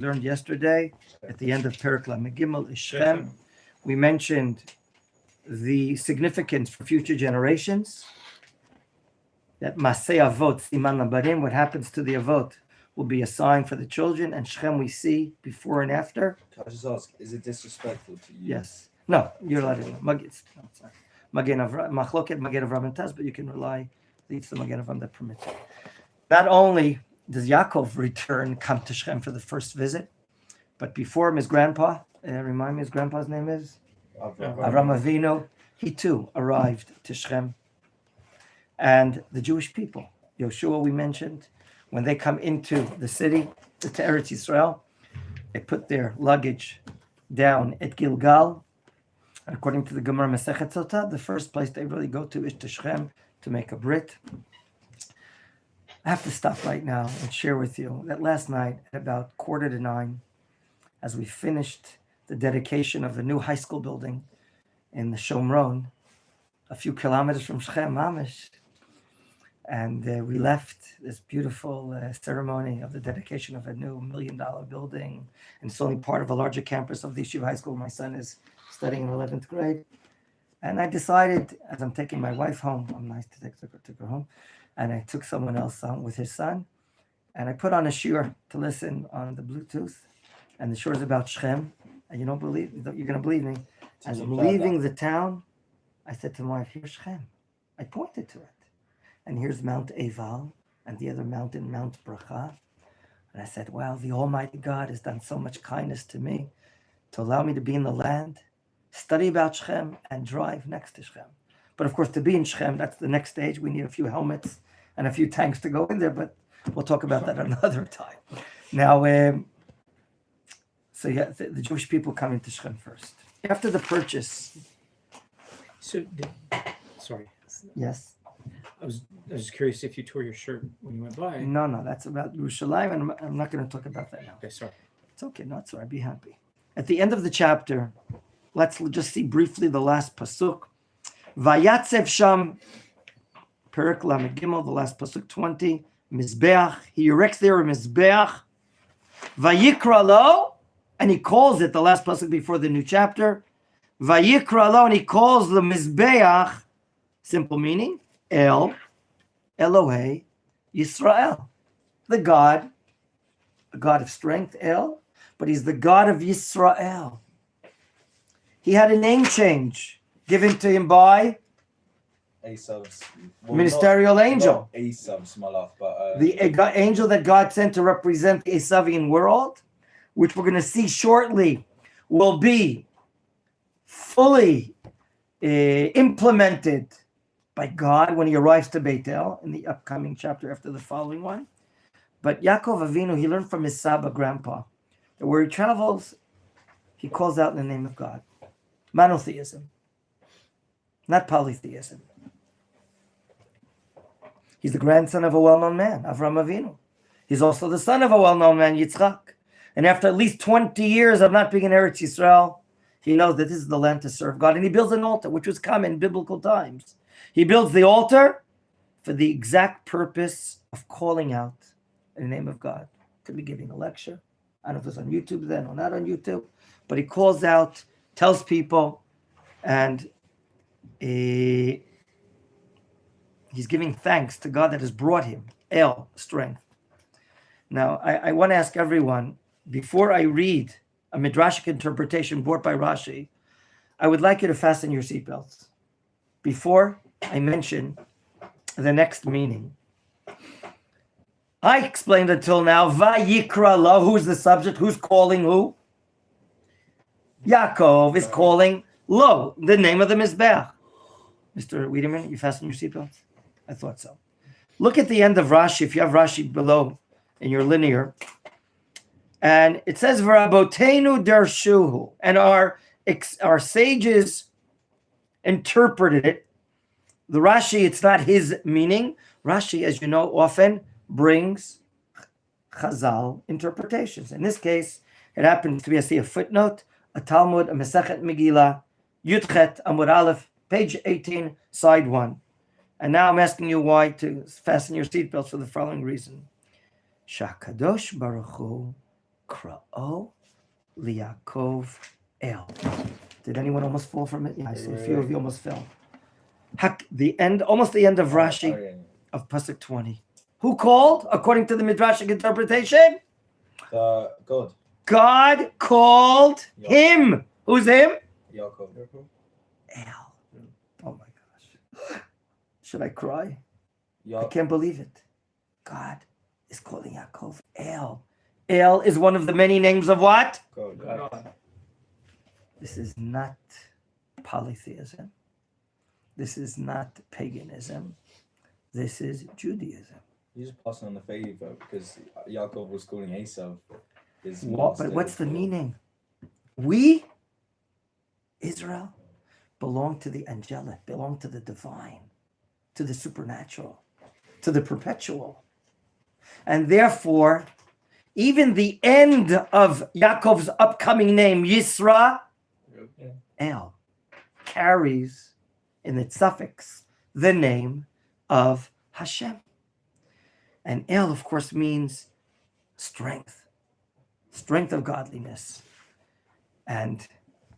learned yesterday at the end of Perek Lamed Gimel is Shem. We mentioned the significance for future generations. That Masei Avot, Siman Labarim, what happens to the Avot will be a sign for the children. And Shem we see before and after. Can I just ask, is it disrespectful to you? Yes. No, you're allowed to. Magen Avram, Machloket, Magen Avram and Taz, but you can rely, it's the Magen Avram that permits it. Not only does Yaakov return, come to Shem for the first visit, but before him, his grandpa, remind me his grandpa's name is? Avram Avinu. He too arrived to Shem. And the Jewish people, Yoshua we mentioned, when they come into the city, to Eretz Yisrael, they put their luggage down at Gilgal. And according to the Gemara Masechet Sotah, the first place they really go to is to Shem to make a brit. I have to stop right now and share with you that last night at about 8:45, as we finished the dedication of the new high school building in the Shomron, a few kilometers from Shem, Mamish, and we left this beautiful ceremony of the dedication of a new $1 million building, and it's only part of a larger campus of the Yeshiva High School. My son is studying in 11th grade, and I decided, as I'm taking my wife home, I'm nice to take her home, and I took someone else on with his son, and I put on a shiur to listen on the Bluetooth, and the shiur is about Shem, and you're going to believe me. As I'm leaving the town, I said to my wife, here's Shem. I pointed to it. And here's Mount Eval, and the other mountain, Mount Bracha. And I said, wow, the Almighty God has done so much kindness to me to allow me to be in the land, study about Shem, and drive next to Shem. But of course, to be in Shem, that's the next stage. We need a few helmets and a few tanks to go in there, but we'll talk about that another time. Now, the Jewish people come into Shem first. After the purchase. Sorry. Yes. I was just curious if you tore your shirt when you went by. No, that's about Yerushalayim, and I'm not going to talk about that now. Okay, sorry. It's okay, not sorry, be happy. At the end of the chapter, let's just see briefly the last pasuk. Vayatzev Sham, Perek Lamed Gimel, the last pasuk 20, Mizbeach. He erects there a Mizbeach. Vayikra lo, and he calls it, the last pasuk before the new chapter, Vayikra lo, and he calls the Mizbeach, simple meaning, El, Elohei, Yisrael, the God of strength, El, but he's the God of Yisrael. He had a name change given to him by Esav's ministerial angel. Not Esav's malach, but the angel that God sent to represent the Esavian world, which we're going to see shortly, will be fully implemented by God when he arrives to Beitel in the upcoming chapter after the following one. But Yaakov Avinu, he learned from his Saba grandpa that where he travels, he calls out in the name of God. Monotheism, not polytheism. He's the grandson of a well-known man, Avram Avinu. He's also the son of a well-known man, Yitzchak. And after at least 20 years of not being in Eretz Yisrael, he knows that this is the land to serve God. And he builds an altar, which was common in biblical times. He builds the altar for the exact purpose of calling out in the name of God. Could be giving a lecture. I don't know if it's on YouTube then or not on YouTube. But he calls out, tells people, and he's giving thanks to God that has brought him, El, strength. Now, I want to ask everyone, before I read a midrashic interpretation brought by Rashi, I would like you to fasten your seatbelts. Before I mention the next meaning, I explained until now, Vayikra lo, who's the subject, who's calling who? Yaakov is calling Lo, the name of the Mizbeach. Mr. Wiedemann, you fasten your seatbelts? I thought so. Look at the end of Rashi, if you have Rashi below in your linear. And it says, V'rabotenu darshuhu, and our sages interpreted it. The Rashi, it's not his meaning. Rashi, as you know, often brings Chazal interpretations. In this case, it happens to be, I see a footnote, a Talmud, a Masechet Megillah, Yudchet Amud Aleph, page 18, side 1. And now I'm asking you why to fasten your seatbelts for the following reason. Shakadosh Baruch Hu Kra'o Liakov El. Did anyone almost fall from it? Yeah, I see a few of you almost fell. Almost the end of Rashi of Pasuk 20. Who called, according to the Midrashic interpretation? God. God called him. Who's him? Yaakov. El. Oh my gosh. Should I cry? I Yaakov. can't believe it. God is calling Yaakov El. El is one of the many names of what? God. This is not polytheism. This is not paganism. This is Judaism. You're just passing on the favor because Yaakov was calling Esau his What, but master what's the before. meaning? We, Israel, belong to the angelic, belong to the divine, to the supernatural, to the perpetual. And therefore, even the end of Yaakov's upcoming name, Yisra, El, carries in its suffix the name of Hashem. And El, of course, means strength of godliness. And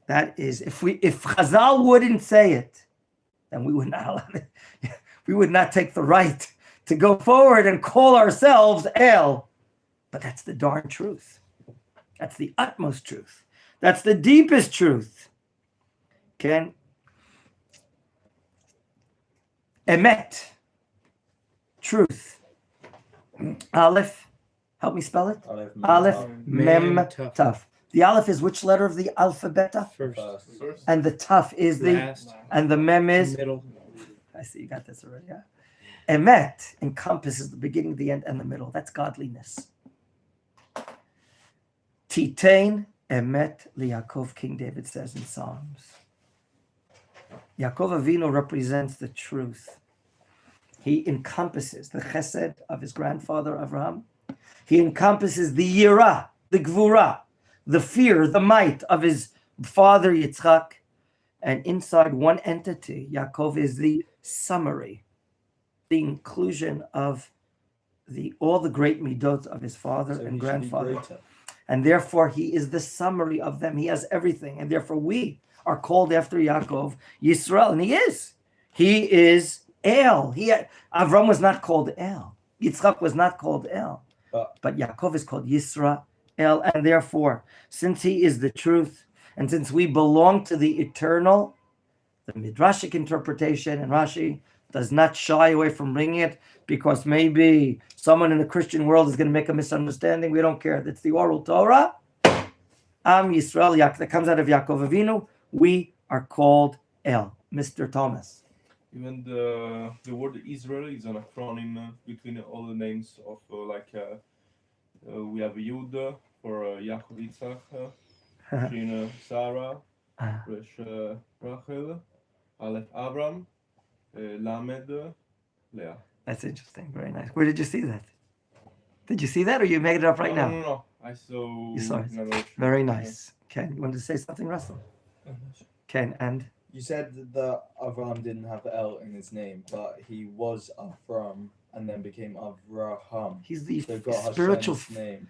that is, if Chazal wouldn't say it, then we would not allow it. We would not take the right to go forward and call ourselves El. But that's the darn truth. That's the utmost truth. That's the deepest truth. Okay? Emet. Truth. Aleph. Help me spell it. Aleph, Mem, Taf. The Aleph is which letter of the alphabet? First. And the Taf is the, Last. and the Mem is? Middle. I see you got this already, yeah? Emet encompasses the beginning, the end, and the middle. That's godliness. Titain emet liYaakov, King David says in Psalms. Yaakov Avinu represents the truth. He encompasses the chesed of his grandfather Avraham. He encompasses the yirah, the gvura, the fear, the might of his father Yitzchak. And inside one entity, Yaakov is the summary, the inclusion of all the great midot of his father and grandfather. And therefore, he is the summary of them. He has everything. And therefore, we are called after Yaakov, Yisrael. And he is. He is El. Avram was not called El. Yitzchak was not called El. But Yaakov is called Yisrael. And therefore, since he is the truth, and since we belong to the eternal, the Midrashic interpretation, and Rashi does not shy away from bringing it, because maybe someone in the Christian world is going to make a misunderstanding. We don't care. That's the oral Torah. Am Yisrael, that comes out of Yaakov Avinu. We are called El. Mr. Thomas. Even the word Israel is an acronym between all the names of we have Yud for Yaakov Yitzchak, Shin Sarah, Resh Rachel, Aleph Avram, Lamed Leah. That's interesting. Very nice. Where did you see that? Did you see that, or you made it up right now? No. I saw. You saw it. No. Very nice. Ken, you wanted to say something, Russell? Ken, and You said that Avram didn't have L in his name, but he was Avram and then became Avraham. he's the So got spiritual Hashem's name.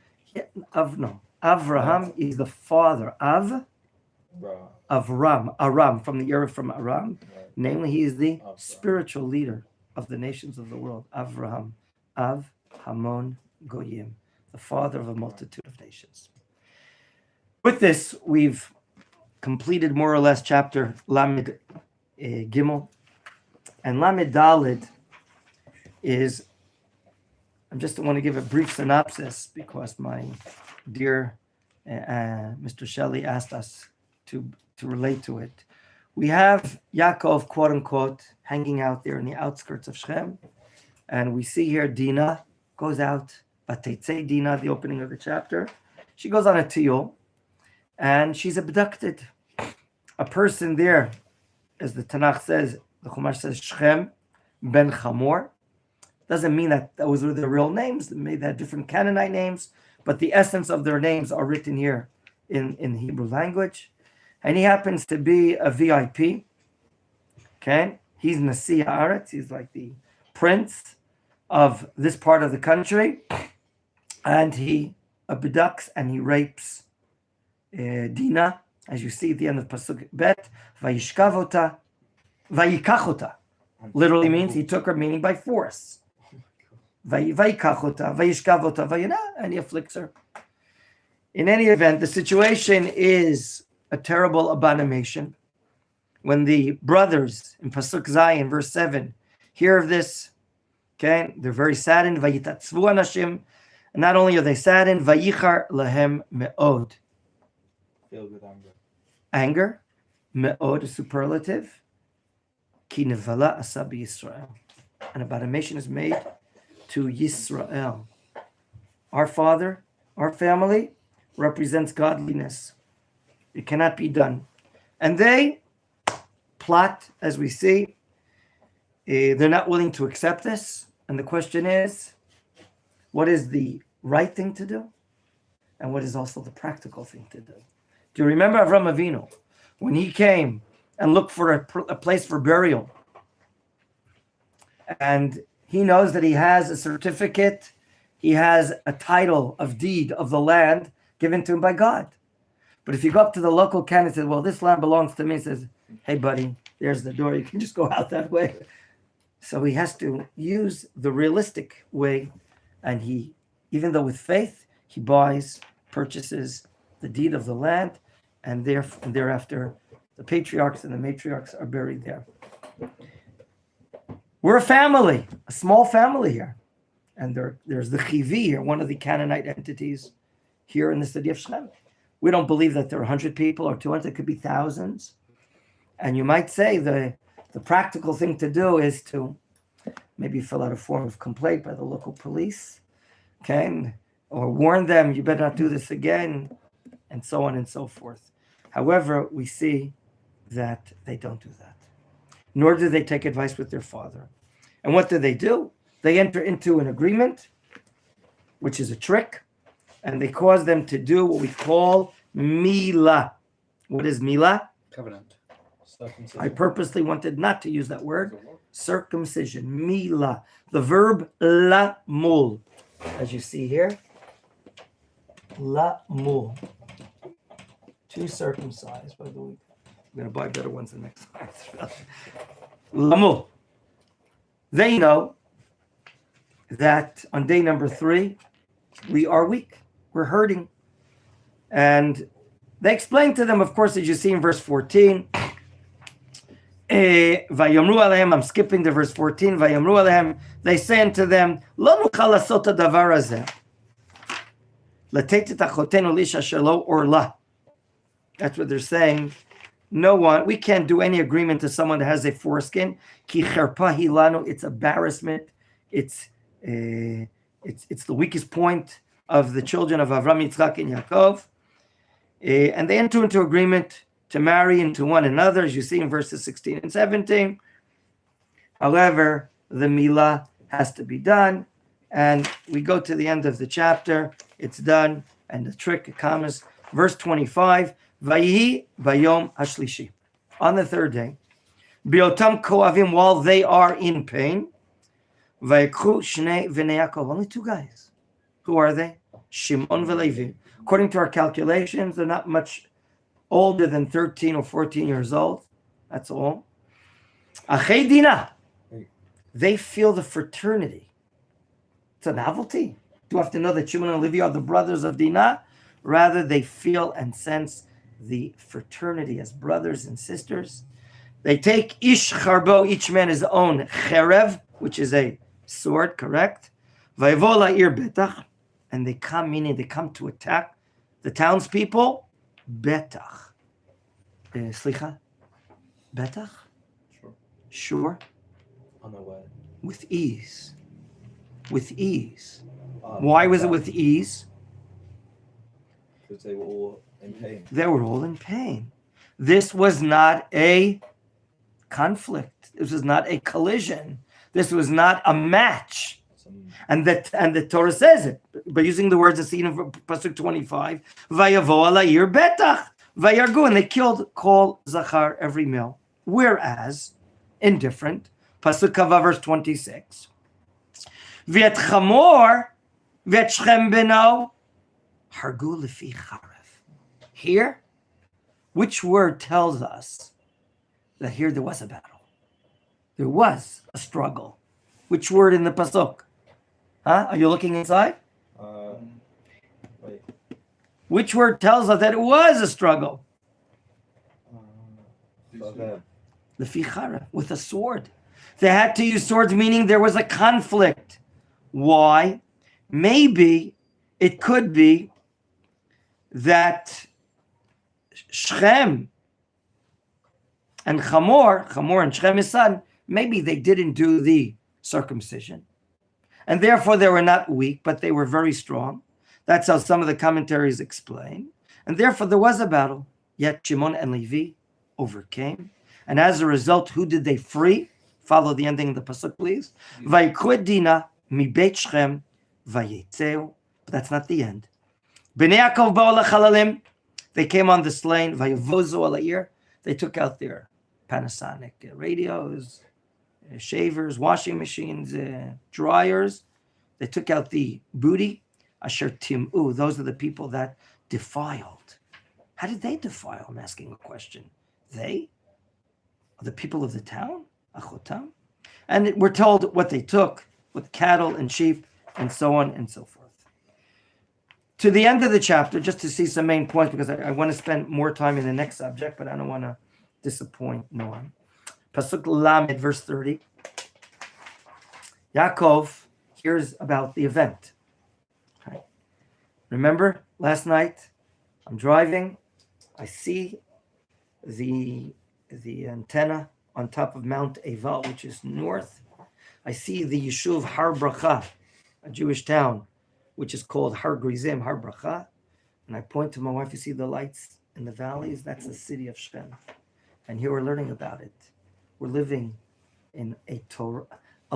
Avraham is the father of Ra. Aram, from the era from Aram. Right. Namely, he is the Avraham. spiritual leader of the nations of the world. Avraham, Av Hamon Goyim, the father of a multitude of nations. With this, we've completed more or less chapter Lamed Gimel, and Lamed Daled is. I just want to give a brief synopsis because my dear Mr. Shelley asked us to relate to it. We have Yaakov, quote unquote, hanging out there in the outskirts of Shechem, and we see here Dinah goes out. Vatetzei Dinah, the opening of the chapter, she goes on a tiyul, and she's abducted. A person there, as the Tanakh says, the Chumash says, Shechem ben Chamor. Doesn't mean that those were their real names. They may have different Canaanite names, but the essence of their names are written here in the Hebrew language. And he happens to be a VIP. Okay? He's Nasi Haaretz. He's like the prince of this part of the country. And he abducts and he rapes Dinah, as you see at the end of Pasuk Bet. Vayishkavota, vayikachota. Literally means he took her, meaning by force. Vayikachota, vayishkavota, vayina, and he afflicts her. In any event, the situation is a terrible abomination. When the brothers in Pasuk Zayin, verse 7, hear of this, okay, they're very saddened. Vayitatzvu anashim. And not only are they saddened, vayichar lahem me'od. Feel good anger. Anger, me'od, a superlative. Ki nevala asa b'Yisrael. An abomination is made to Yisrael. Our father, our family, represents godliness. It cannot be done. And they plot, as we see. They're not willing to accept this. And the question is, what is the right thing to do? And what is also the practical thing to do? Do you remember Avram Avinu? When he came and looked for a place for burial, and he knows that he has a certificate, he has a title of deed of the land given to him by God. But if you go up to the local candidate and say, well, this land belongs to me, he says, hey, buddy, there's the door. You can just go out that way. So he has to use the realistic way. And he, even though with faith, he buys, purchases the deed of the land. And thereafter, the patriarchs and the matriarchs are buried there. We're a family, a small family here. And there's the Chivi here, one of the Canaanite entities here in the city of Shechem. We don't believe that there are 100 people or 200, it could be thousands. And you might say the practical thing to do is to maybe fill out a form of complaint by the local police, okay? Or warn them, you better not do this again, and so on and so forth. However, we see that they don't do that. Nor do they take advice with their father. And what do? They enter into an agreement, which is a trick, and they cause them to do what we call milah. What is milah? Covenant. Circumcision. I purposely wanted not to use that word. Circumcision, milah. The verb lamul, as you see here. Lamul. To circumcise, by the way. I'm going to buy better ones the next time. Lamul. They know that on day number 3, we are weak. We're hurting. And they explain to them, of course, as you see in verse 14, Vayamru alehem, I'm skipping to verse 14, Vayamru alehem, they say unto them, Lo nuchal lasot hadavar hazeh, latet et achotenu lish asher lo orla. That's what they're saying. No one, we can't do any agreement to someone that has a foreskin. Ki cherpa hi lanu, it's embarrassment. It's the weakest point of the children of Avram, Yitzchak, and Yaakov. And they enter into agreement to marry into one another, as you see in verses 16 and 17. However, the milah has to be done. And we go to the end of the chapter. It's done. And the trick comes. Verse 25. Vayihi bayom hashlishi. On the 3rd day. Biotam koavim, while they are in pain. Vayikhu shnei v'nei Yaakov. Only 2 guys. Who are they? Shimon v'Levi. According to our calculations, they're not much older than 13 or 14 years old. That's all. Achei Dinah. They feel the fraternity. It's a novelty. Do you have to know that Shimon and Levi are the brothers of Dinah? Rather, they feel and sense the fraternity as brothers and sisters. They take ish charbo, each man his own cherev, which is a sword, correct? Vayvo la'ir betach. And they come, meaning they come to attack the townspeople. Betach. Slicha? Betach? Sure. Unaware. With ease. With ease. Why was it with ease? Because they were all in pain. They were all in pain. This was not a conflict. This was not a collision. This was not a match. And the Torah says it by using the words that's seen in Pasuk 25. Vayavo alayir betach vayargu, and they killed kol zachar, every male. Whereas, indifferent, Pasuk Kava verse 26. V'et chamor v'et Shechem beno Hargu lefi charef. Here, which word tells us that here there was a battle? There was a struggle. Which word in the pasuk? Huh? Are you looking inside? Wait. Which word tells us that it was a struggle? Bavel. Lefi charef, with a sword. They had to use swords, meaning there was a conflict. Why? Maybe it could be that Shechem and Hamor and Shechem his son, maybe they didn't do the circumcision. And therefore they were not weak, but they were very strong. That's how some of the commentaries explain. And therefore there was a battle. Yet Shimon and Levi overcame. And as a result, who did they free? Follow the ending of the pasuk, please. Vayikru dina mi beit Shechem vayetzeu. But that's not the end. Bnei Yaakov ba'ol hachalalim. They came on the slain. Vayavozu al ha'ir. They took out their Panasonic radios, shavers, washing machines, dryers. They took out the booty. Asher tim'u. Those are the people that defiled. How did they defile? I'm asking a question. They? The people of the town? Achotam? And we're told what they took with cattle and sheep and so on and so forth. To the end of the chapter, just to see some main points, because I want to spend more time in the next subject, but I don't want to disappoint Noam. Pasuk Lamed, verse 30. Yaakov hears about the event. Okay. Remember, last night, I'm driving. I see the antenna on top of Mount Eval, which is north. I see the Yishuv Har Bracha, a Jewish town, which is called Har Grizim, Har Bracha. And I point to my wife, you see the lights in the valleys? That's the city of Shem. And here we're learning about it. We're living in a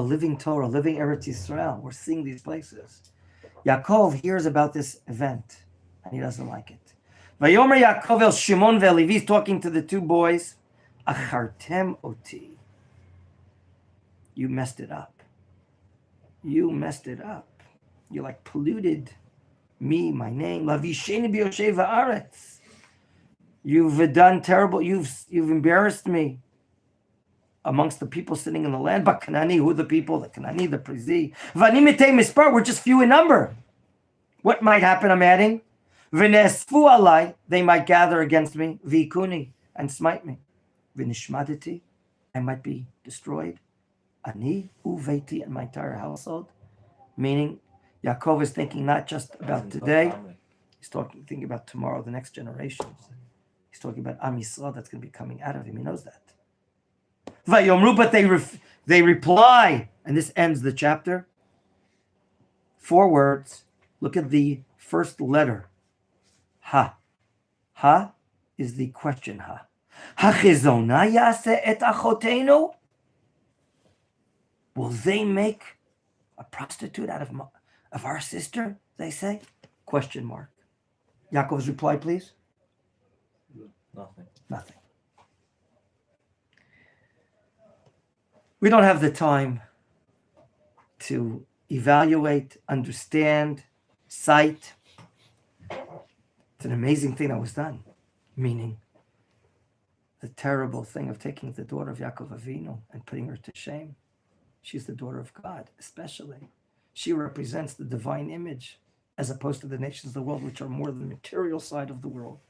living Torah, living Eretz Yisrael. We're seeing these places. Yaakov hears about this event, and he doesn't like it. Vayomer Yaakov el Shimon ve'Levi, he's talking to the two boys. Achartem oti. You messed it up. You messed it up. You like polluted me, my name. Lavisheni b'yoshev haaretz. You've done terrible. You've embarrassed me amongst the people sitting in the land. But Kanani, who are the people? The Kanani, the Prizi. Vani mitei mispar. We're just few in number. What might happen? I'm adding. V'nesfu alai. They might gather against me. V'ikuni, and smite me. V'nishmaditi. I might be destroyed. Ani uveiti, and my entire household. Meaning, Yaakov is thinking not just about today. He's thinking about tomorrow, the next generations. He's talking about Am Yisrael that's going to be coming out of him. He knows that. Vayomru, but they reply, and this ends the chapter. 4 words. Look at the first letter. Ha. Ha is the question ha. Hachizona yase et achotenu? Will they make a prostitute out of our sister, they say? Question mark. Yaakov's reply, please. Nothing. We don't have the time to evaluate, understand, cite. It's an amazing thing that was done, meaning the terrible thing of taking the daughter of Yaakov Avinu and putting her to shame. She's the daughter of God, especially. She represents the divine image, as opposed to the nations of the world, which are more the material side of the world.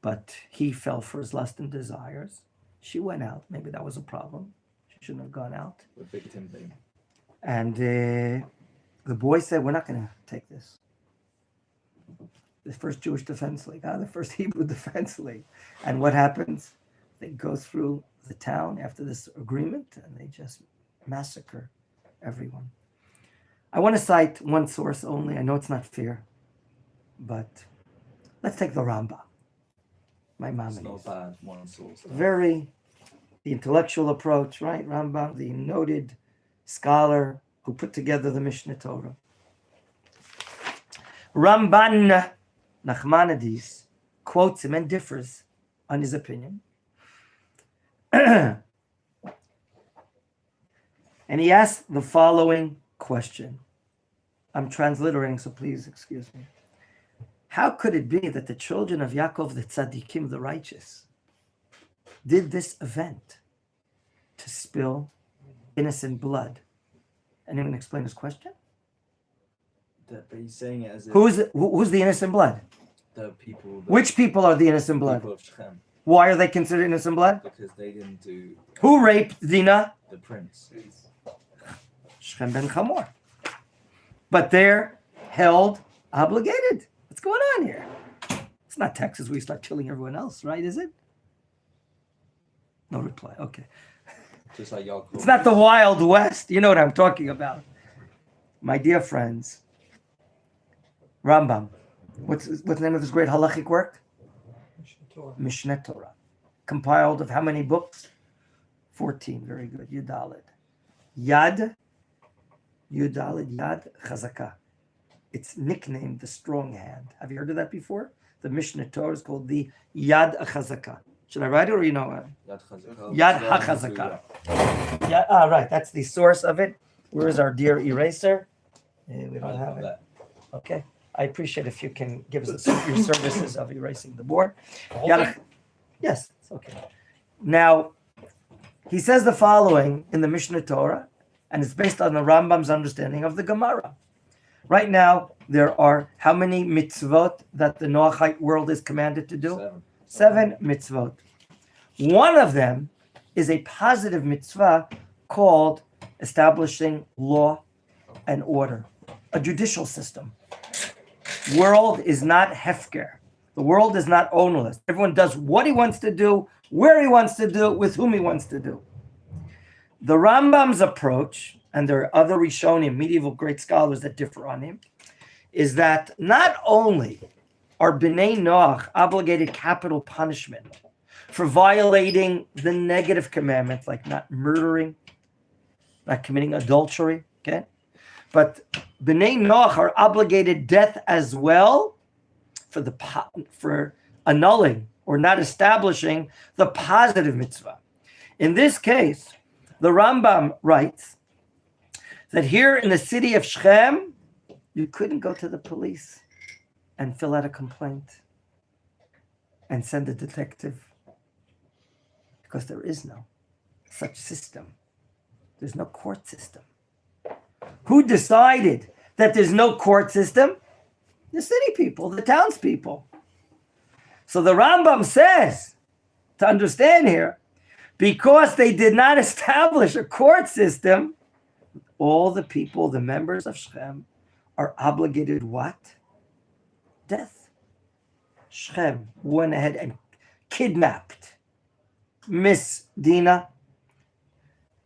But he fell for his lust and desires. She went out. Maybe that was a problem. She shouldn't have gone out. The victim thing. And the boy said, we're not going to take this. The first Jewish Defense League, the first Hebrew Defense League. And what happens? They go through the town after this agreement, and they just massacre everyone. I want to cite one source only. I know it's not fair, but let's take the Rambam. My mom. It's not bad, one source. The intellectual approach, right? Rambam, the noted scholar who put together the Mishnah Torah. Ramban Nachmanides quotes him and differs on his opinion. And he asks the following question. I'm transliterating, so please excuse me. How could it be that the children of Yaakov, the tzaddikim, the righteous, did this event to spill innocent blood? Anyone explain his question? But he's saying it as if Who's the innocent blood? the people. Which people are the innocent blood? People of Shechem, Why are they considered innocent blood? because they didn't do Who raped Dinah? the prince. Shechem ben Chamor. But they're held obligated. What's going on here? It's not Texas where you start killing everyone else, right? Is it? No reply. Okay. Just like Yaakov. It's not the Wild West. You know what I'm talking about. My dear friends, Rambam. What's the name of this great halachic work? Mishneh Torah. Compiled of how many books? 14. Very good. Yudalid. Yad Chazakah. It's nicknamed the strong hand. Have you heard of that before? The Mishneh Torah is called the Yad Chazakah. Should I write it or you know it? Yad HaChazakah. Yeah, right. That's the source of it. Where is our dear eraser? We don't have it. Okay. I appreciate if you can give us your services of erasing the board. Yes, it's okay. Now, he says the following in the Mishneh Torah, and it's based on the Rambam's understanding of the Gemara. Right now, there are how many mitzvot that the Noachite world is commanded to do? 7 mitzvot. One of them is a positive mitzvah called establishing law and order, a judicial system. World is not hefker. The world is not ownerless. Everyone does what he wants to do, where he wants to do, with whom he wants to do. The Rambam's approach, and there are other Rishonim, medieval great scholars that differ on him, is that not only are Bnei Noach obligated capital punishment for violating the negative commandments, like not murdering, not committing adultery, okay? But Bnei Noach are obligated death as well for annulling or not establishing the positive mitzvah. In this case, the Rambam writes that here in the city of Shechem, you couldn't go to the police and fill out a complaint and send a detective because there is no such system. There's no court system. Who decided that there's no court system? The city people, the townspeople. So the Rambam says, to understand here, because they did not establish a court system, all the people, the members of Shechem, are obligated what? Death. Shechem went ahead and kidnapped Miss Dinah,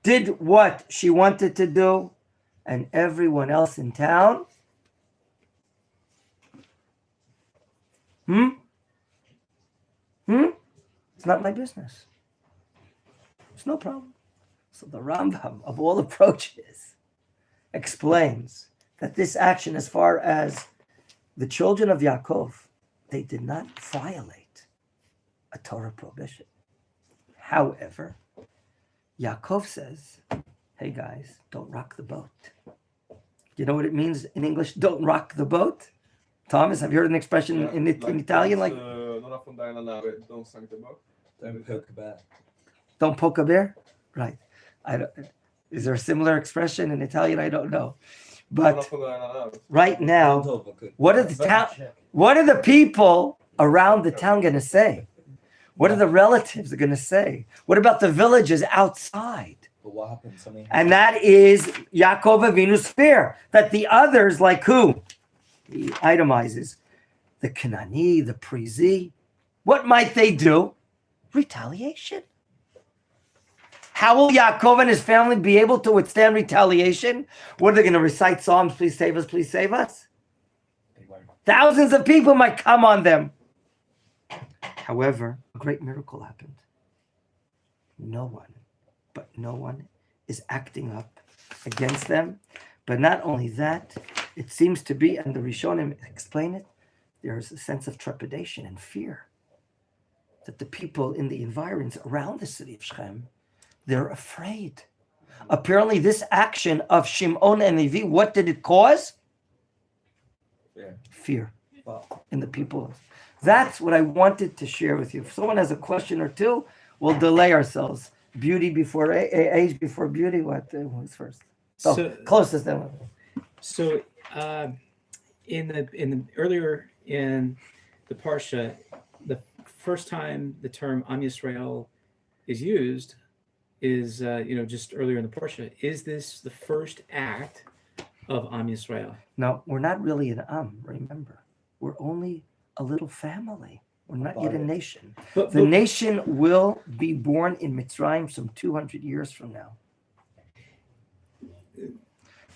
did what she wanted to do, and everyone else in town, it's not my business. It's no problem. So the Rambam, of all approaches, explains that this action, as far as the children of Yaakov, they did not violate a Torah prohibition. However, Yaakov says, hey guys, don't rock the boat. You know what it means in English, don't rock the boat? Thomas, have you heard an expression in Italian like? Don't sink the boat. Don't poke a bear. Don't poke a bear? Right. Is there a similar expression in Italian? I don't know. But right now, what are the people around the town going to say? What are the relatives going to say? What about the villages outside? But what happened? Something happened. And that is Yaakov Avinu's fear that the others, like who? He itemizes the Kanani, the Prizi. What might they do? Retaliation. How will Yaakov and his family be able to withstand retaliation? What are they going to recite Psalms? Please save us, please save us. Thousands of people might come on them. However, a great miracle happened. No one is acting up against them. But not only that, it seems to be, and the Rishonim explain it, there's a sense of trepidation and fear that the people in the environs around the city of Shechem, they're afraid. Apparently, this action of Shimon and Levi, what did it cause? Yeah. Fear. in the people. That's what I wanted to share with you. If someone has a question or two, we'll delay ourselves. Beauty before age before beauty. Who's first? So closest then. So in the earlier in the Parsha, the first time the term Am Yisrael is used is just earlier in the Parsha. Is this the first act of Am Yisrael? No, we're not really an Remember, we're only a little family. We're not yet a nation. But The nation will be born in Mitzrayim some 200 years from now.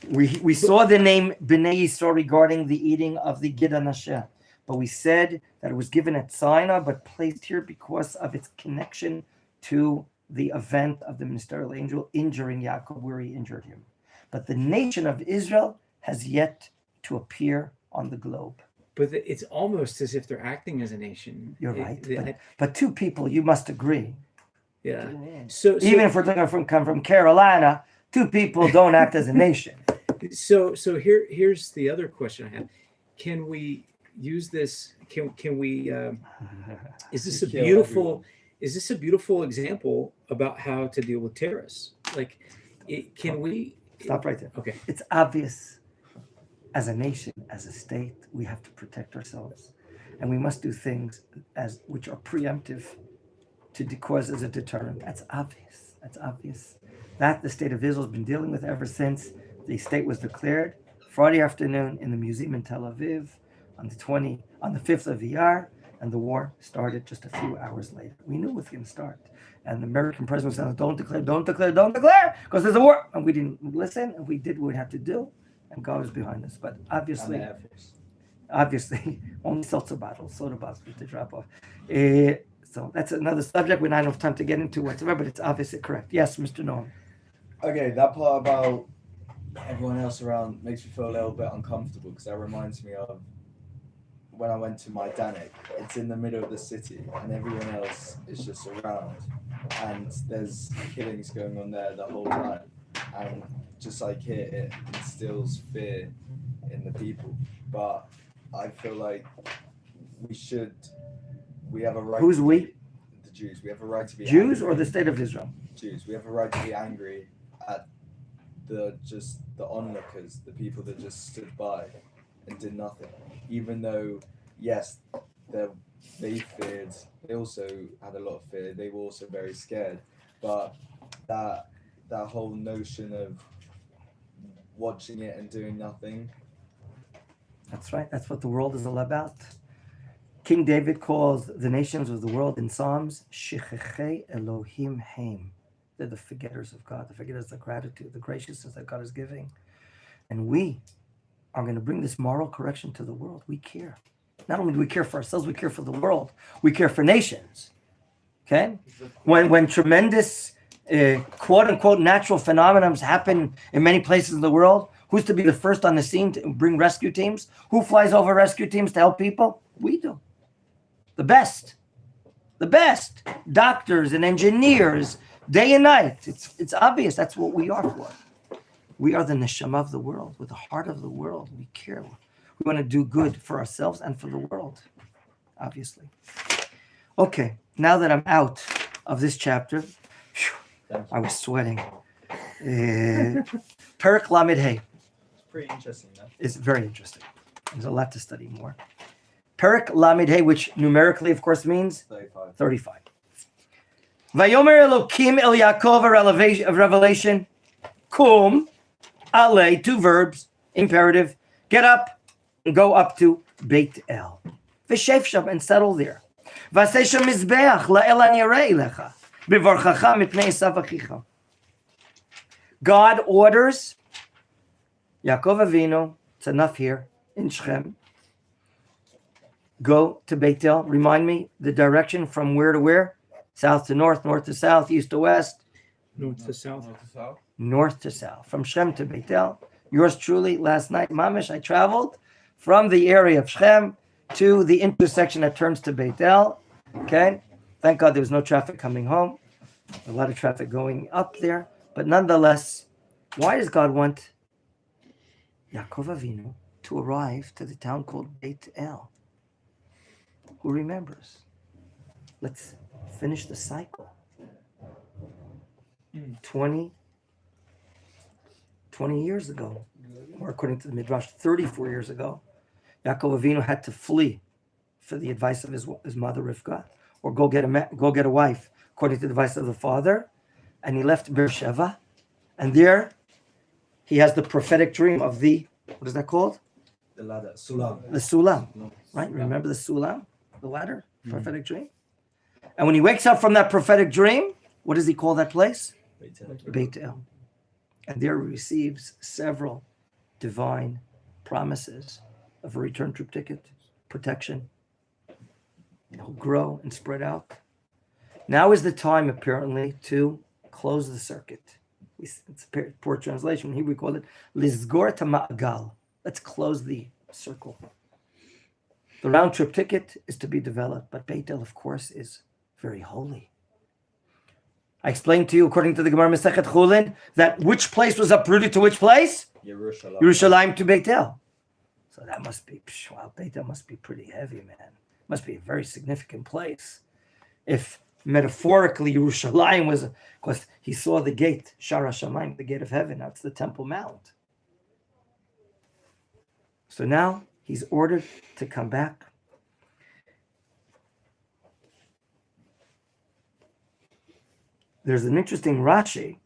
We saw the name Bnei Yisrael regarding the eating of the Gid Hanasheh, but we said that it was given at Sinai, but placed here because of its connection to the event of the ministerial angel injuring Yaakov, where he injured him. But the nation of Israel has yet to appear on the globe. But it's almost as if they're acting as a nation. You're right. But two people, you must agree. Yeah. So even if we're talking come from Carolina, two people don't act as a nation. So here's the other question I have. Can we use this? Can we? Is this a beautiful example about how to deal with terrorists? Like, can we stop right there? Okay. It's obvious. As a nation, as a state, we have to protect ourselves, and we must do things which are preemptive to cause as a deterrent. That's obvious. That the state of Israel has been dealing with ever since the state was declared Friday afternoon in the museum in Tel Aviv on the 5th of Iyar, and the war started just a few hours later. We knew it was going to start, and the American president said, "Don't declare, because there's a war," and we didn't listen, and we did what we had to do. And God was behind us, but obviously, only seltzer bottles, soda bottles to drop off. So that's another subject we don't have time to get into whatsoever, but it's obviously correct. Yes, Mr. Noam. Okay, that part about everyone else around makes me feel a little bit uncomfortable because that reminds me of when I went to Majdanek. It's in the middle of the city and everyone else is just around, and there's killings going on there the whole time. And just like here, it instills fear in the people. But I feel like we have a right. Who's we? The Jews. We have a right to be Jews angry. or the state of Israel? Jews. We have a right to be angry at the onlookers, the people that just stood by and did nothing. Even though, yes, they feared. They also had a lot of fear. They were also very scared. But that whole notion of watching it and doing nothing. That's right. That's what the world is all about. King David calls the nations of the world in Psalms, Shechechei Elohim Haim. They're the forgetters of God, the forgetters of gratitude, the graciousness that God is giving. And we are going to bring this moral correction to the world. We care. Not only do we care for ourselves, we care for the world. We care for nations. Okay? When tremendous quote unquote natural phenomena happen in many places in the world, who's to be the first on the scene to bring rescue teams? Who flies over rescue teams to help people? We do. The best doctors and engineers, day and night. It's obvious that's what we are for. We are the neshama of the world, with the heart of the world. We care. We want to do good for ourselves and for the world, obviously. Okay, now that I'm out of this chapter, I was sweating. Perek Lamed Hey. It's pretty interesting, though. It's very interesting. There's a lot to study more. Perek Lamed Hey, which numerically, of course, means 35. Vayomer Elokim El Yaakov, a revelation. Kum, Ale, two verbs, imperative. Get up and go up to Beit El. V'shef sham, and settle there. V'aseh sham mizbeach la'el anirei lecha. B'vorchacha mipnei esav achicha. God orders Yaakov Avinu, it's enough here, in Shechem. Go to Beit El. Remind me the direction from where to where? South to north, north to south, east to west. North to south. North to south. From Shechem to Beit El. Yours truly, last night, Mamish, I traveled from the area of Shechem to the intersection that turns to Beit El. Okay? Thank God there was no traffic coming home. A lot of traffic going up there. But nonetheless, why does God want Yaakov Avinu to arrive to the town called Beit El? Who remembers? Let's finish the cycle. 20 years ago, or according to the Midrash, 34 years ago, Yaakov Avinu had to flee for the advice of his mother Rivka, or go get a wife, according to the advice of the father, and he left Beersheba, and there he has the prophetic dream of the, what is that called? The ladder, Sulam. The Sulam, right? Remember the Sulam, the ladder, prophetic dream? And when he wakes up from that prophetic dream, what does he call that place? Beit El. And there he receives several divine promises of a return trip ticket, protection. He'll grow and spread out. Now is the time, apparently, to close the circuit. It's a poor translation. Here we call it Lizgor Ma'agal. Let's close the circle. The round trip ticket is to be developed, but Beit El, of course, is very holy. I explained to you, according to the Gemara Masechet Chulin, that which place was uprooted to which place? Yerushalayim to Beit El. So that must be, wow, Beit El must be pretty heavy, man. Must be a very significant place. If metaphorically Yerushalayim was, because he saw the gate, Shara Shamayim, the gate of heaven, that's the Temple Mount. So now he's ordered to come back. There's an interesting Rashi.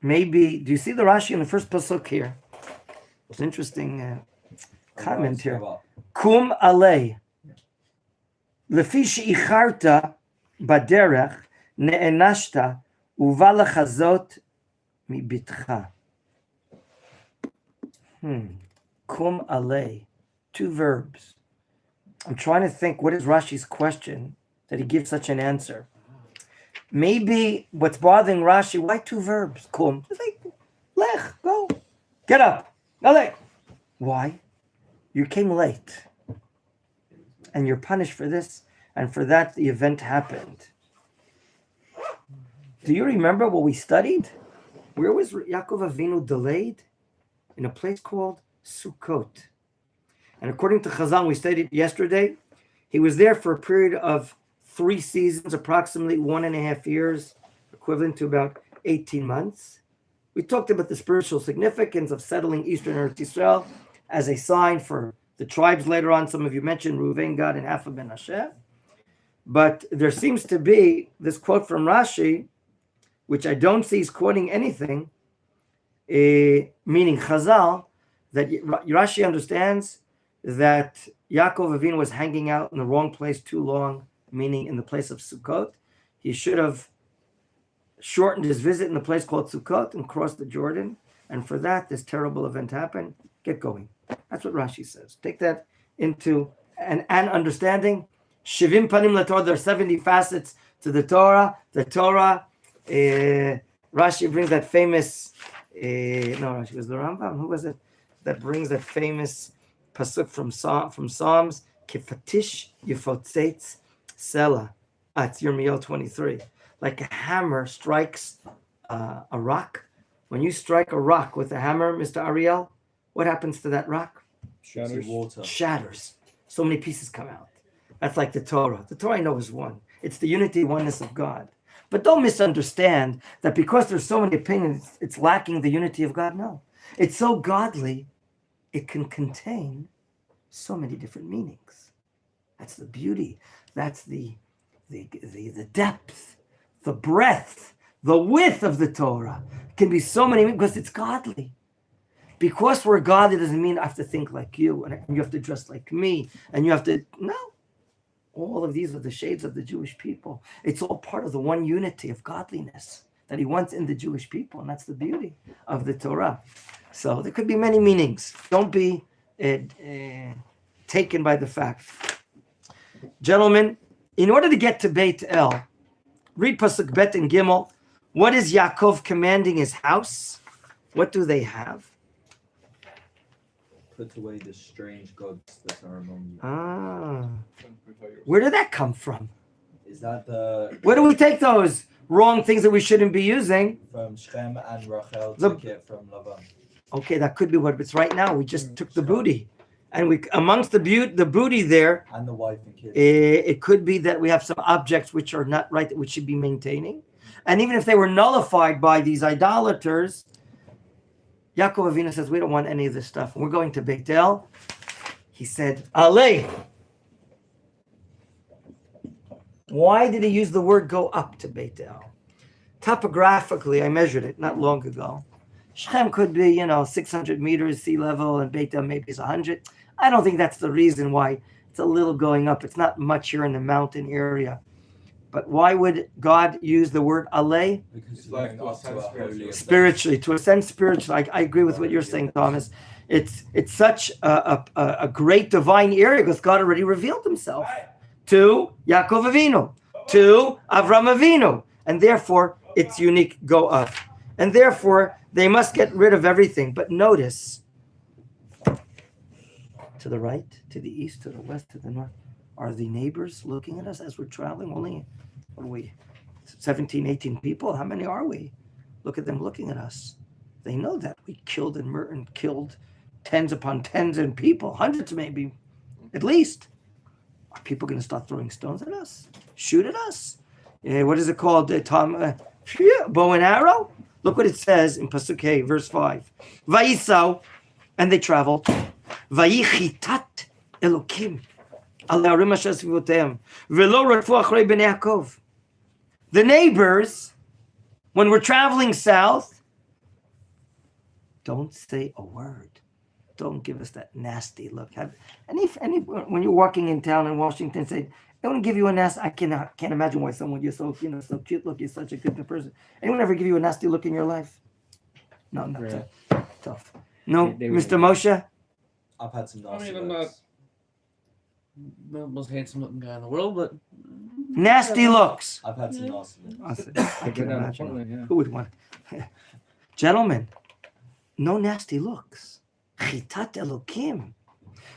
Maybe, do you see the Rashi in the first pasuk here? It's an interesting comment here. Kum alei. Lefi she'icharta baderech ne'enashta uva lechazot mibitcha. Kum alei. Two verbs. I'm trying to think, what is Rashi's question that he gives such an answer? Maybe what's bothering Rashi, why two verbs? Kum. It's like, lech, go. Get up. Alei. Why? You came late. And you're punished for this. And for that, the event happened. Do you remember what we studied? Where was Yaakov Avinu delayed? In a place called Sukkot. And according to Chazal, we studied yesterday, he was there for a period of 3 seasons, approximately 1.5 years, equivalent to about 18 months. We talked about the spiritual significance of settling Eastern Eretz Yisrael as a sign for the tribes later on. Some of you mentioned Reuven, Gad, and half of Menachem. But there seems to be this quote from Rashi, which I don't see is quoting anything, meaning Chazal, that Rashi understands that Yaakov Avinu was hanging out in the wrong place too long, meaning in the place of Sukkot. He should have shortened his visit in the place called Sukkot and crossed the Jordan. And for that, this terrible event happened. Get going. That's what Rashi says. Take that into an understanding. Shivim panim laTorah. There are 70 facets to the Torah. The Torah, Rashi brings that famous, Rashi was the Rambam. Who was it that brings that famous pasuk from Psalms? Kifatish yifotzetz Selah. It's Yirmiyahu 23. Like a hammer strikes a rock. When you strike a rock with a hammer, Mr. Ariel, what happens to that rock? Shatters. So many pieces come out. That's like the Torah. The Torah I know is one. It's the unity, oneness of God. But don't misunderstand that because there's so many opinions, it's lacking the unity of God. No. It's so godly, it can contain so many different meanings. That's the beauty. That's the depth, the breadth, the width of the Torah. It can be so many, because it's godly. Because we're godly doesn't mean I have to think like you, and you have to dress like me, and you have to, no. All of these are the shades of the Jewish people. It's all part of the one unity of godliness that he wants in the Jewish people, and that's the beauty of the Torah. So there could be many meanings. Don't be taken by the fact. Gentlemen, in order to get to Beit El, read Pasuk Bet and Gimel. What is Yaakov commanding his house? What do they have? Put away the strange gods that are among you. Where did that come from? Is that the... Where do we take those wrong things that we shouldn't be using? From Shem and Rachel took it from Lavan. Okay, that could be what it's right now. We just took the booty. And we amongst the booty there, And the wife and kids. it could be that we have some objects which are not right, that we should be maintaining. And even if they were nullified by these idolaters, Yaakov Avinu says, we don't want any of this stuff. We're going to Beit El. He said, Ale. Why did he use the word go up to Beit El? Topographically, I measured it not long ago. Shechem could be, 600 meters sea level, and Beit El maybe is 100. I don't think that's the reason why it's a little going up. It's not much here in the mountain area. But why would God use the word Ale? Because It's like to ascend spiritually. Spiritually, to ascend spiritually. I agree with what you're saying, Thomas. It's such a great divine area because God already revealed himself to Yaakov Avinu, to Avram Avinu. And therefore, it's unique, go up. And therefore, they must get rid of everything. But notice, to the right, to the east, to the west, to the north, are the neighbors looking at us as we're traveling? Only, what are we, 17, 18 people? How many are we? Look at them looking at us. They know that we killed and murdered and killed tens upon tens of people, hundreds maybe, at least. Are people going to start throwing stones at us? Shoot at us? What is it called? Bow and arrow? Look what it says in Pasuk Hey, verse 5. Vayisau, and they traveled. Vayichitat Elokim. The neighbors, when we're traveling south, don't say a word. Don't give us that nasty look. When you're walking in town in Washington, say, I want to give you a nasty. I can't imagine why someone you're so so cute look. You're such a good person. Anyone ever give you a nasty look in your life? No, not Really? tough. No, They Mr. really- Moshe. I've had some nasty I'm looks. not the most handsome looking guy in the world, but Nasty looks. I've had some nasty looks. I can Good imagine. Portland, yeah. Who would want? Gentlemen, no nasty looks. Chitat Elokim.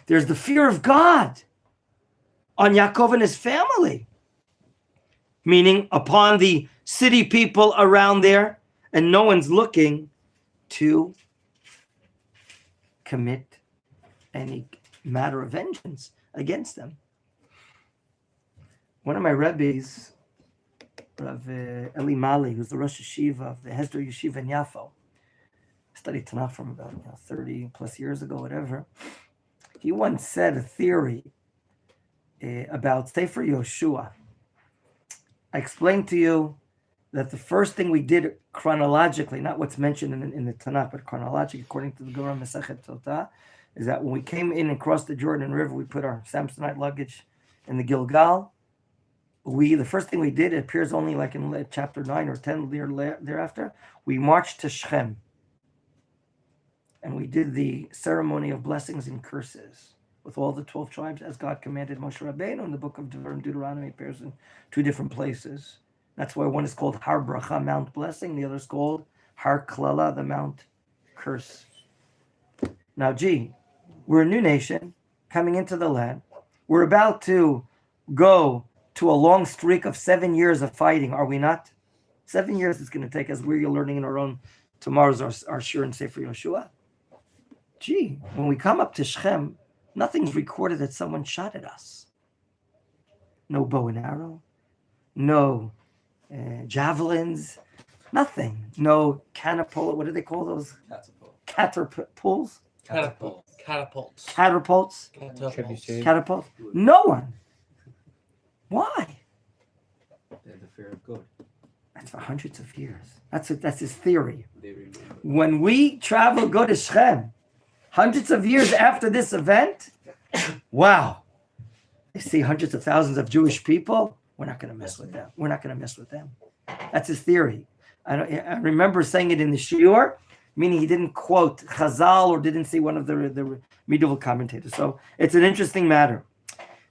There's the fear of God on Yaakov and his family, meaning upon the city people around there, and no one's looking to commit any matter of vengeance against them. One of my Rabbis, Rav Eli Mali, who's the Rosh Yeshiva of the Hesder Yeshiva in Yafo, studied Tanakh from about 30 plus years ago, whatever. He once said a theory about Sefer Yoshua. I explained to you that the first thing we did chronologically, not what's mentioned in the Tanakh, but chronologically, according to the Gemara Masechet Sotah, is that when we came in and crossed the Jordan River, we put our Samsonite luggage in the Gilgal. The first thing we did, it appears only like in chapter 9 or 10 thereafter, we marched to Shechem. And we did the ceremony of blessings and curses with all the 12 tribes as God commanded Moshe Rabbeinu in the book of Deuteronomy. It appears in two different places. That's why one is called Har Bracha, Mount Blessing. The other is called Har Klala, the Mount Curse. Now, we're a new nation coming into the land. We're about to go to a long streak of 7 years of fighting, are we not? 7 years it's going to take us. We're learning in our own, tomorrow's our Shir and Sefer Yoshua. When we come up to Shechem, nothing's recorded that someone shot at us. No bow and arrow, no javelins, nothing. No catapult, what do they call those? Catapult. Catapults? catapults. Catapults? Trebuchet. Catapults? No one. Why? They're the fear of God. That's for hundreds of years. That's his theory. When we travel, go to Shechem, hundreds of years after this event, wow, they see hundreds of thousands of Jewish people. We're not going to mess with them. We're not going to mess with them. That's his theory. I remember saying it in the Shiur, meaning he didn't quote Chazal or didn't see one of the medieval commentators. So it's an interesting matter.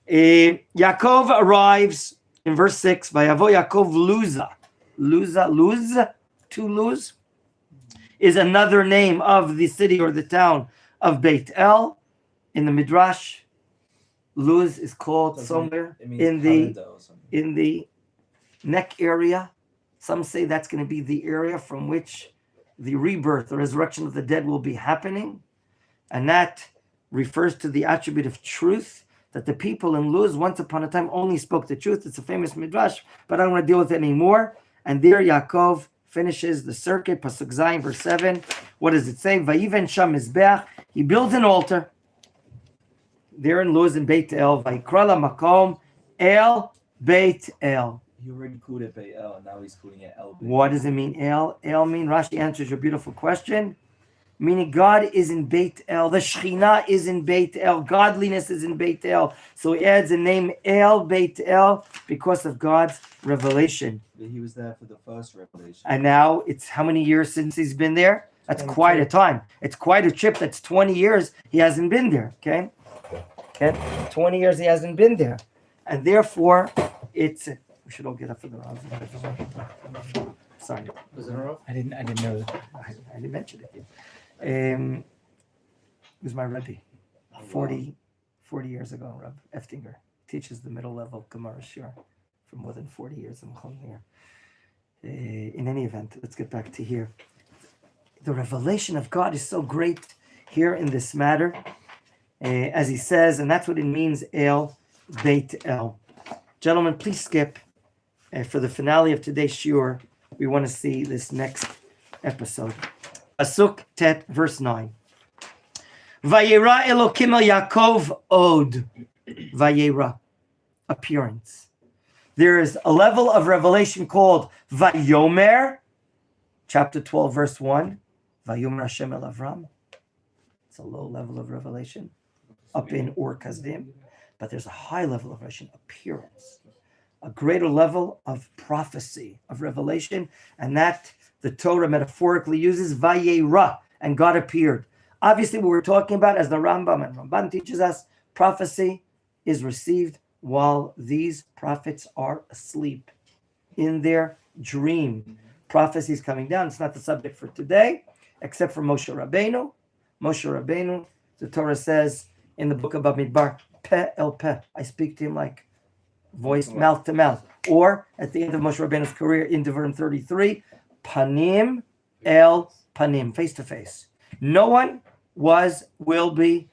Yaakov arrives in verse 6. Vayavo Yaakov Luz, to lose, is another name of the city or the town of Beit El. In the Midrash, Luz is called somewhere in the neck area. Some say that's going to be the area from which the rebirth, the resurrection of the dead will be happening. And that refers to the attribute of truth, that the people in Luz once upon a time only spoke the truth. It's a famous midrash, but I don't want to deal with it anymore. And there Yaakov finishes the circuit, Pasuk Zayin, verse 7. What does it say? Vayiven sham mizbeach. He builds an altar there in Luz in Beit El. Vayikra la makom El Beit El. He already called it Beit El, and now he's calling it El Beit. What does it mean, El? El mean, Rashi answers your beautiful question, meaning God is in Beit El. The Shekhinah is in Beit El. Godliness is in Beit El. So he adds the name El Beit El because of God's revelation. But he was there for the first revelation. And now it's how many years since he's been there? That's 22. quite a time. It's quite a trip. That's 20 years he hasn't been there. Okay? 20 years he hasn't been there. And therefore, we should all get up for the Rav. Sorry. Was it a row? I didn't know that. I didn't mention it yet. He was my Rabbi 40 years ago. Rabbi Eftinger teaches the middle level Gemara Shir for more than 40 years in Machon Meir. In any event, let's get back to here. The revelation of God is so great here in this matter, as he says, and that's what it means, El Beit El. Gentlemen, please skip. For the finale of today's shiur, we want to see this next episode. Pasuk Tet, verse 9. Vayera Elokim el Yaakov od. Vayera, appearance. There is a level of revelation called Vayomer, chapter 12, verse 1. Vayomer Hashem el Avram. It's a low level of revelation up in Ur Kasdim. But there's a high level of revelation, appearance. A greater level of prophecy, of revelation, and that the Torah metaphorically uses Vayera, and God appeared. Obviously, what we're talking about, as the Rambam and Ramban teaches us, prophecy is received while these prophets are asleep in their dream. Prophecy is coming down. It's not the subject for today, except for Moshe Rabbeinu. Moshe Rabbeinu, the Torah says in the book of Bamidbar, Peh el Peh, I speak to him like voice, mouth to mouth. Or at the end of Moshe Rabbeinu's career in Devarim 33, Panim el Panim, face to face. No one will be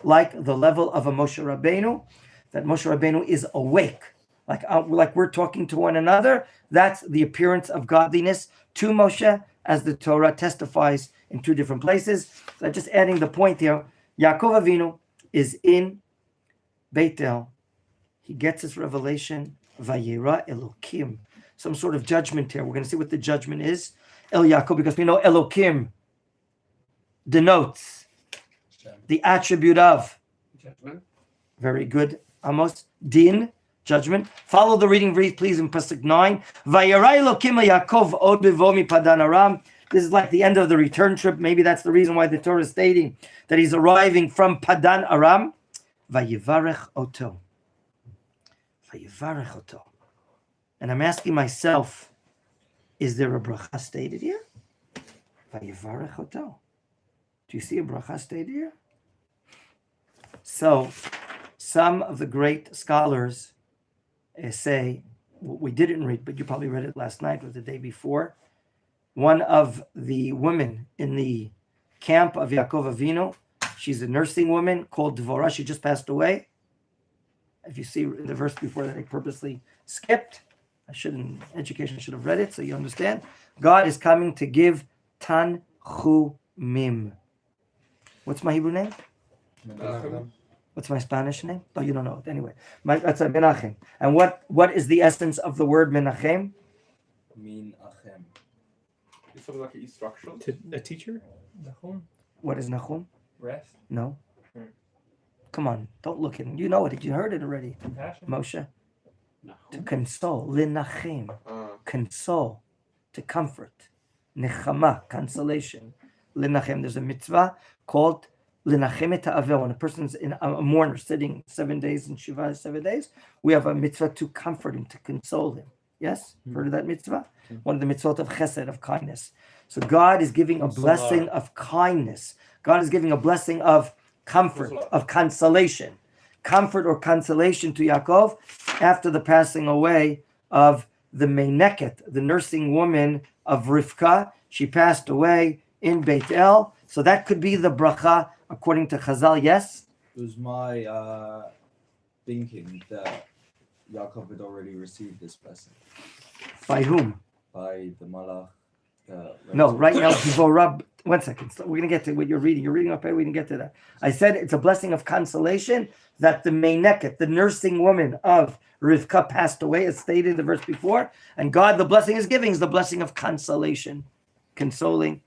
like the level of a Moshe Rabbeinu, that Moshe Rabbeinu is awake. Like we're talking to one another. That's the appearance of godliness to Moshe, as the Torah testifies in two different places. So just adding the point here, Yaakov Avinu is in Beit El. He gets his revelation, Vayera Elokim, some sort of judgment here. We're going to see what the judgment is. El Yaakov, because we know Elokim denotes the attribute of Judgment. Very good, Amos. Din, judgment. Follow the reading, please, in Pasuk 9. Vayera Elokim Yaakov od bevo mi Padan Aram. This is like the end of the return trip. Maybe that's the reason why the Torah is stating that he's arriving from Padan Aram. Vayivarech oto. Vayivarech oto. And I'm asking myself, is there a bracha stated here? Vayivarech oto. Do you see a bracha stated here? So, some of the great scholars say, we didn't read, but you probably read it last night or the day before. One of the women in the camp of Yaakov Avinu, she's a nursing woman called Dvorah. She just passed away. If you see the verse before that, I purposely skipped. Education should have read it so you understand. God is coming to give Tanchumim. What's my Hebrew name? Menachem. What's my Spanish name? Oh, you don't know it. Anyway, that's a Menachem. And what is the essence of the word Menachem? Min Achem. Is something like instruction? To a teacher? What is Nachum? Rest? No. Hmm. Come on, don't look at it. You know it. You heard it already. Compassion? Moshe. No. To console. Linachem. Ah. Console. To comfort. Nechama. Consolation. Linachem. There's a mitzvah called Linachem et ha'avel. When a person's in a mourner sitting 7 days in Shiva, 7 days, we have a mitzvah to comfort him, to console him. Yes? Heard of that mitzvah? One of the mitzvot of chesed, of kindness. So God is giving a blessing of kindness. God is giving a blessing of comfort, of consolation. Comfort or consolation to Yaakov after the passing away of the Menachem, the nursing woman of Rivka. She passed away in Beit El. So that could be the bracha according to Chazal, yes. It was my thinking that Yaakov had already received this blessing By whom? by the Malach. No, right now, Divorah. 1 second. So we're going to get to what you're reading. You're reading up here. We didn't get to that. I said it's a blessing of consolation that the Menachem, the nursing woman of Rivka, passed away, as stated in the verse before. And God, the blessing is giving, is the blessing of consolation, consoling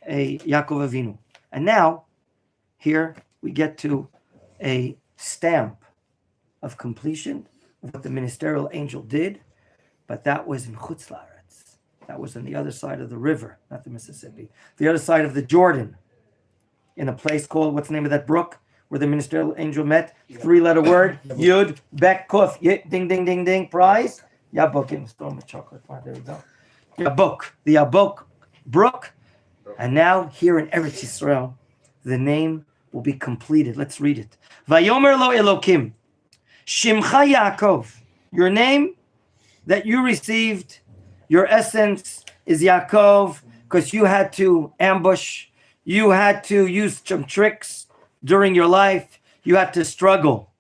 a Yaakov Avinu. And now, here we get to a stamp of completion of what the ministerial angel did, but that was in Chutz La'aretz. That was on the other side of the river, not the Mississippi, the other side of the Jordan, in a place called, what's the name of that brook where the ministerial angel met? 3-letter word, Yud, Bek, Kuf, ding, ding, ding, ding, prize. Yabok, in the storm of chocolate. There we go. Yabok, the Yabok brook. And now, here in Eretz Yisrael, the name will be completed. Let's read it. Vayomer lo Elokim, Shimcha Yaakov. Your name that you received, your essence is Yaakov, because you had to ambush, you had to use some tricks during your life, you had to struggle.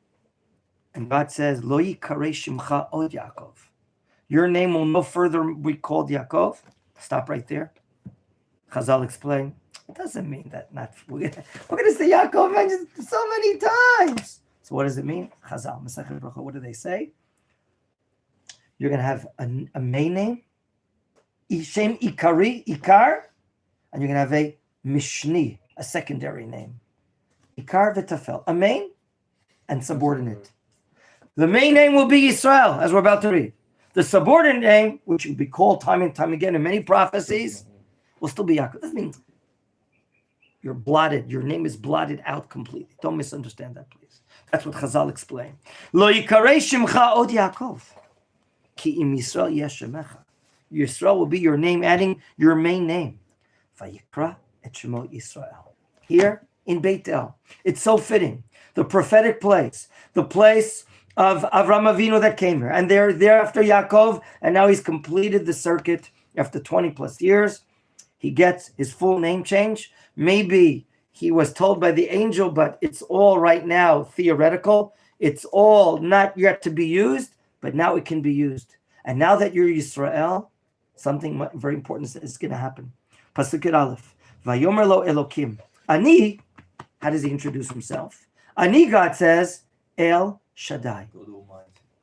And God says, Lo yikarei shimcha od Yaakov. Your name will no further be called Yaakov. Stop right there. Chazal explain. It doesn't mean that not. We're going to say Yaakov mentioned so many times. So what does it mean? Chazal, Masechet Bracha, what do they say? You're going to have a main name, Shem Ikari, Ikar, and you're going to have a Mishni, a secondary name. Ikar v'tafel, a main and subordinate. The main name will be Yisrael, as we're about to read. The subordinate name, which will be called time and time again in many prophecies, will still be Yaakov. That means you're blotted. Your name is blotted out completely. Don't misunderstand that, please. That's what Chazal explained. Lo yikarei shimcha od Yaakov, ki im Yisrael yesh shemecha. Yisrael will be your name, adding your main name. Vayikra et shemo Yisrael. Here in Beit El, it's so fitting. The prophetic place, the place of Avram Avinu that came here, and there after Yaakov, and now he's completed the circuit after 20 plus years. He gets his full name change. Maybe he was told by the angel, but it's all right now theoretical. It's all not yet to be used, but now it can be used. And now that you're Yisrael, something very important is going to happen. Pasuk Aleph. Vayomer lo Elokim. Ani, how does he introduce himself? Ani, God says, El Shaddai.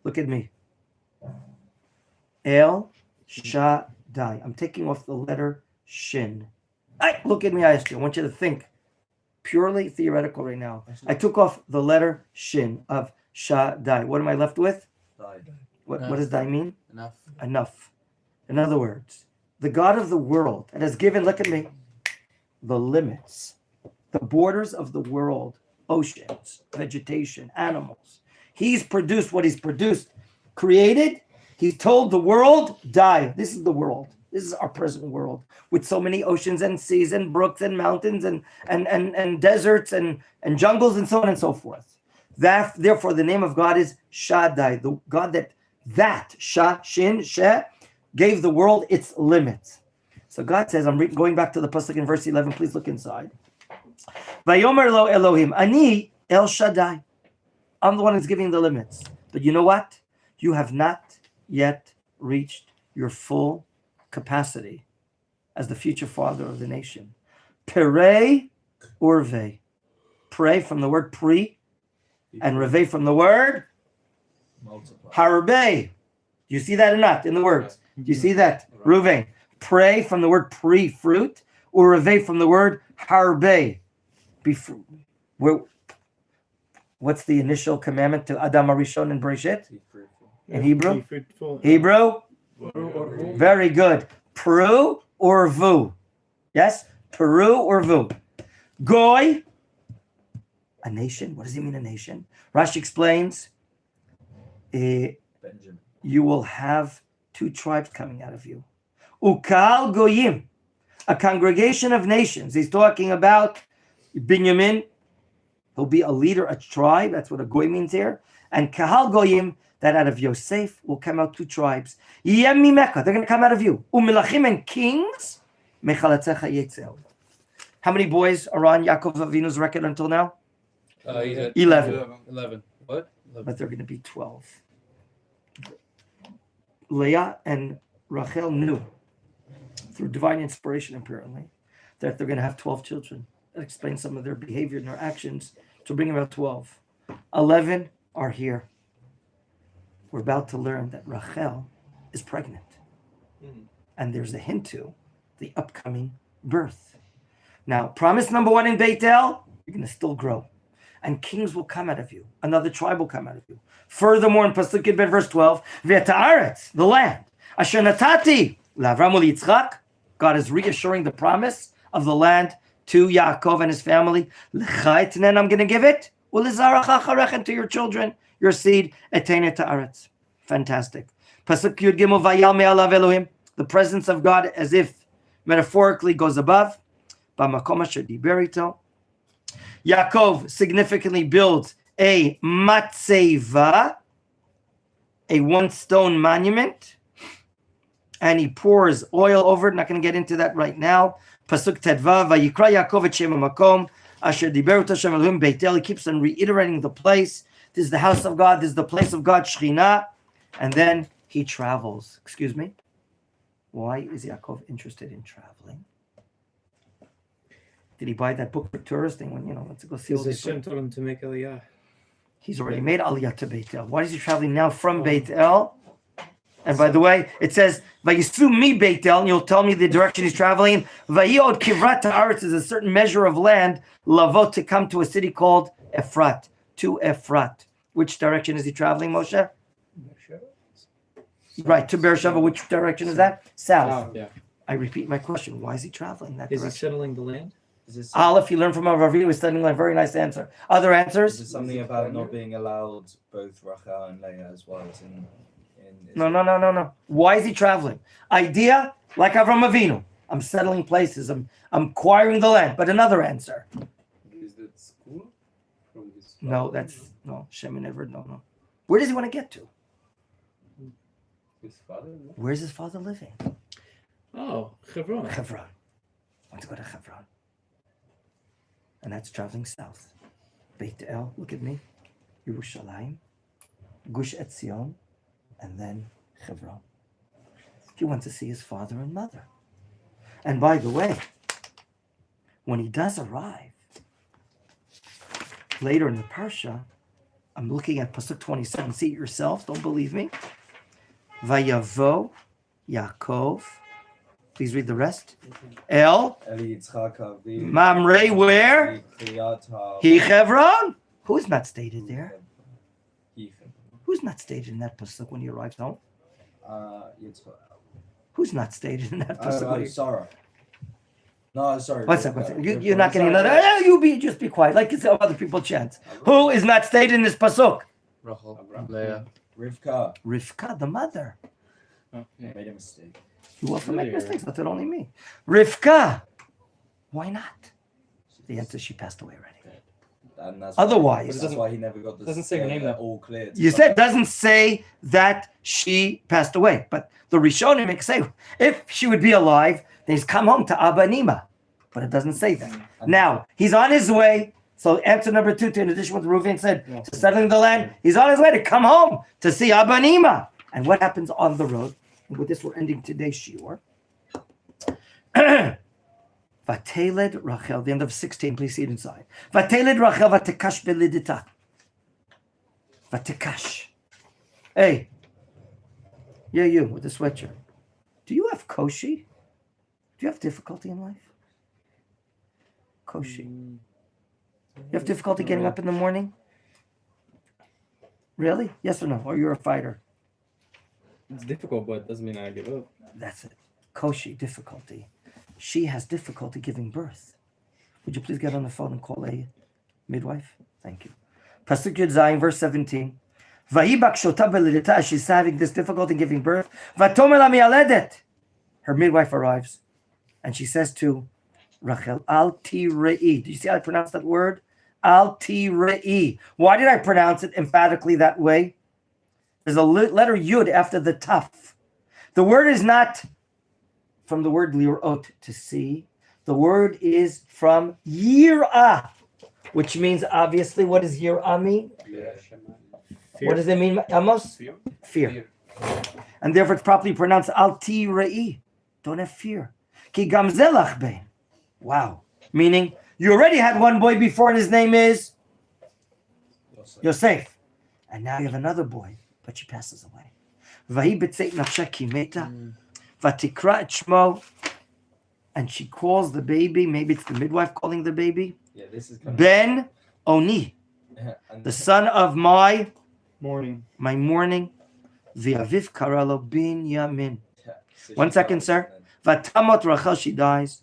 Look at me. El Shaddai. I'm taking off the letter Shin. Look at me, I ask you. I want you to think purely theoretical right now. I took off the letter Shin of Shaddai. What am I left with? What does Dai mean? Enough. In other words, the God of the world that has given, look at me, the limits, the borders of the world, oceans, vegetation, animals. He's produced what he's produced, created. He told the world, die. This is the world. This is our present world with so many oceans and seas and brooks and mountains and deserts and jungles and so on and so forth. Therefore, the name of God is Shaddai, the God that Sha, Shin, She, gave the world its limits. So God says, I'm going back to the pasuk in verse 11. Please look inside. Vayomer lo Elohim, Ani El Shaddai. I'm the one who's giving the limits. But you know what? You have not yet reached your full capacity as the future father of the nation. Perei urve. Pray from the word pre, and reve from the word harbe. Do you see that or not in the words? Do you see that? Ruvain. Pray from the word pre, fruit, or reve from the word harbe. What's the initial commandment to Adam Arishon in Bereshit? In Hebrew? Hebrew? Very good. Peru or vu? Yes? Peru or vu? Goy, a nation. What does he mean, a nation? Rashi explains, Benjamin. You will have 2 tribes coming out of you. Ukal goyim, a congregation of nations. He's talking about Binyamin. He'll be a leader, a tribe. That's what a goy means here. And kahal goyim, that out of Yosef will come out 2 tribes. Yem mimeka, they're going to come out of you. Umilachim and kings, mechalatzecha yetzeu. How many boys are on Yaakov Avinu's record until now? He had 11. 11. What? 11. But they're going to be 12. Leah and Rachel knew, through divine inspiration apparently, that they're going to have 12 children. That explains some of their behavior and their actions to bring about 12. 11 are here. We're about to learn that Rachel is pregnant. And there's a hint to the upcoming birth. Now, promise number 1 in Beit El, you're going to still grow. And kings will come out of you. Another tribe will come out of you. Furthermore, in Pasuk Yud verse 12, V'eta'aretz, the land, Asher natati, L'Avram u'Yitzchak, God is reassuring the promise of the land to Yaakov and his family. L'cha etnen, I'm going to give it. U'lizaracha acharechem, to your children, your seed, etene ta'aretz. Fantastic. Pasuk Yud Gimel, Vayal me'alav Elohim, the presence of God as if metaphorically goes above. B'makom asher diber ito. Yaakov significantly builds a matzeva, a one-stone monument, and he pours oil over it. Not going to get into that right now. Pasuk Tedvav, Vayikra Yaakov et Shem HaMakom, Asher Diber Ot Hashem Elohim Beit El. He keeps on reiterating the place. This is the house of God. This is the place of God, Shekhinah. And then he travels. Excuse me? Why is Yaakov interested in traveling? Did he buy that book for touristing when, let's go see all Because this? Hashem told him to make Aliyah. He's already made Aliyah to Beit El. Why is he traveling now from Beit El? And by the way, it says, Vayisu mi Beit El, and you'll tell me the direction he's traveling. Vayod kivrat haaretz is a certain measure of land, lavot, to come to a city called Efrat, to Efrat. Which direction is he traveling, Moshe? Right, to Beersheba. Which direction is that? South. Yeah. I repeat my question. Why is he traveling that Is he direction? settling the land? Is this, Aleph, you learn from our Rabbi, was studying a very nice answer. Other is answers? it something about not being allowed both Rachel and Leah as well as in No. Why is he traveling? Idea, like Avram Avinu. I'm settling places. I'm acquiring the land. But another answer. Is that school? From his No, Shem never. No. Where does he want to get to? his father? No? Where's his father living? Oh, Hebron. Hebron. I want to go to Hebron. And that's traveling south. Beit El, look at me. Yerushalayim, Gush Etzion, and then Hebron. He wants to see his father and mother. And by the way, when he does arrive, later in the Parsha, I'm looking at Pasuk 27. See it yourself. Don't believe me. Vayavo Yaakov. Please read the rest. El Eli Yitzchak Aviv, Mamre, where? Kriyat Ha- He Hebron. Who's not stated there? He- Who's not stated in that pasuk when he arrives home? Yitzchak. Who's not stated in that pasuk? when he- Sorry. No, sorry. What's that? You're not getting another. Just be quiet. Like some other people chant. Who is not stated in this pasuk? Rachel, Leah. Rivka. Rivka, the mother. Made a mistake. You often make Earlier. mistakes, not that only me. Rivka. Why not? The answer, she passed away already. And that's Otherwise- that's why he never got the Doesn't say her name, though. all clear. You said doesn't say that she passed away, but the Rishonim say if she would be alive, then he's come home to Abba and Ima, but it doesn't say that. Now he's on his way. So answer number 2, in addition to what Reuven said, to settling the land, he's on his way to come home to see Abba and Ima. And what happens on the road? And with this, we're ending today's shiur. Vateled Rachel, the end of 16, please see it inside. Vateled Rachel vatekash belidita. Vatekash. Hey, you with the sweatshirt. Do you have koshi? Do you have difficulty in life? Koshi. You have difficulty getting up in the morning? Really? Yes or no? Or you're a fighter? It's difficult, but it doesn't mean I give up. That's it. Koshi, difficulty. She has difficulty giving birth. Would you please get on the phone and call a midwife? Thank you. Pasuk Yud Zayin, verse 17. Vayibak shota belidita, she's having this difficulty in giving birth. Vatomer la mialedet. Her midwife arrives, and she says to Rachel, Al tirei. Do you see how I pronounce that word? Al tirei. Why did I pronounce it emphatically that way? There's a letter Yud after the Taf. The word is not from the word lirot, to see. The word is from Yir'ah, which means obviously, what does Yir'ah mean? What does it mean, Amos? Fear. And therefore it's properly pronounced Al Tirei. Don't have fear. Ki gam zelach bein. Wow. Meaning, you already had one boy before and his name is Yosef. And now you have another boy, but she passes away. Vahi b'tzeit nafsha ki meta. Vatikra et shmo. And she calls the baby, maybe it's the midwife calling the baby, Yeah, this is kind Ben Oni, of the son of my Morning. mourning. V'aviv karalo bin Yamin. So 1 she second, dies, sir. and Vatamot Rachel, she dies.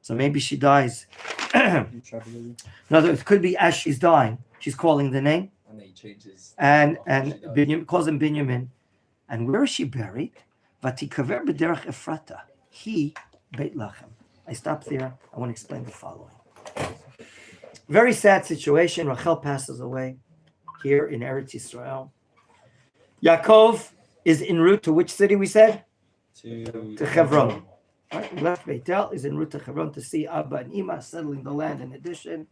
So maybe she dies. You try to do it. No, it could be as she's dying. She's calling the name. then he changes. And after she dies. Binyamin, calls him Binyamin. And where is she buried? Vatikaver b'derech Ephrata. He, Beit Lachem. I stop there. I want to explain the following. Very sad situation. Rachel passes away here in Eretz Yisrael. Yaakov is en route to which city we said? To Hebron. Right? Left Beitel, is en route to Hebron to see Abba and Ima settling the land in addition.